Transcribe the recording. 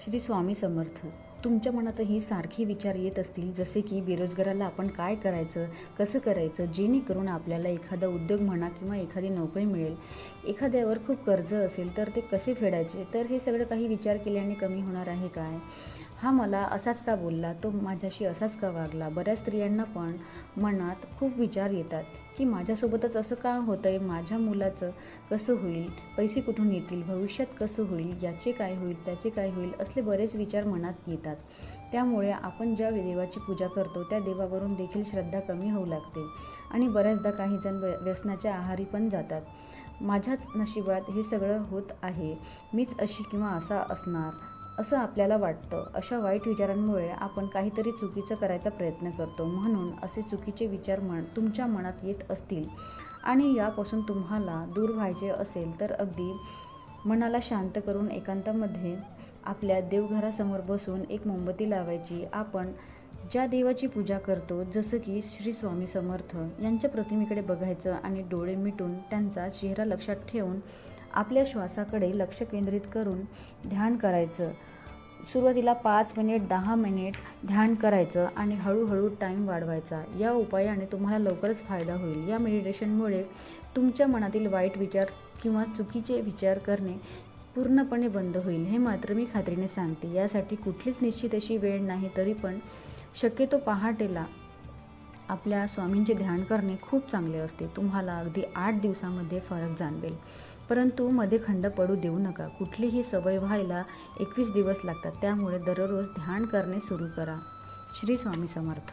श्री स्वामी समर्थ. तुमच्या मनातही सारखे विचार येत असतील, जसे की बेरोजगाराला आपण काय करायचं, कसं करायचं जेणेकरून आपल्याला एखादा उद्योग म्हणा किंवा एखादी नोकरी मिळेल. एखाद्यावर खूप कर्ज असेल तर ते कसे फेडायचे, तर हे सगळं काही विचार केल्याने कमी होणार आहे काय? हा मला असाच का बोलला, तो माझ्याशी असाच का वागला? बऱ्याच स्त्रियांना पण मनात खूप विचार येतात की माझ्यासोबतच असं का होतं आहे, माझ्या मुलाचं कसं होईल, पैसे कुठून येतील, भविष्यात कसं होईल, याचे काय होईल, त्याचे काय होईल, असले बरेच विचार मनात येतात. त्यामुळे आपण ज्या देवाची पूजा करतो त्या देवावरून देखील श्रद्धा कमी होऊ लागते आणि बऱ्याचदा काही जण व्यसनाच्या आहारी पण जातात. माझ्याच नशिबात हे सगळं होत आहे, मीच अशी किंवा असा असणार असं आपल्याला वाटतं. अशा वाईट विचारांमुळे आपण काहीतरी चुकीचं करायचा प्रयत्न करतो. म्हणून असे चुकीचे विचार तुमच्या मनात येत असतील आणि यापासून तुम्हाला दूर व्हायचे असेल तर अगदी मनाला शांत करून एकांतामध्ये आपल्या देवघरासमोर बसून एक मोमबत्ती लावायची. आपण ज्या देवाची पूजा करतो, जसं की श्री स्वामी समर्थ यांच्या प्रतिमेकडे बघायचं आणि डोळे मिटून त्यांचा चेहरा लक्षात ठेवून आपल्या श्वासाकडे लक्ष केंद्रित करून ध्यान करायचं. सुरुवातीला 5 मिनिट 10 मिनिट ध्यान करायचं आणि हळूहळू टाईम वाढवायचा. या उपायाने तुम्हाला लवकरच फायदा होईल. या मेडिटेशनमुळे तुमच्या मनातील वाईट विचार किंवा चुकीचे विचार करणे पूर्णपणे बंद होईल, हे मात्र मी खात्रीने सांगते. यासाठी कुठलीच निश्चित अशी वेळ नाही, तरी पण शक्यतो पहाटेला आपल्या स्वामींचे ध्यान करणे खूप चांगले असते. तुम्हाला अगदी 8 दिवसामध्ये फरक जाणवेल. परंतु मध्ये खंड पडू देऊ नका. कुठलीही सवय व्हायला 21 दिवस लागतात. त्यामुळे दररोज ध्यान करणे सुरू करा. श्री स्वामी समर्थ.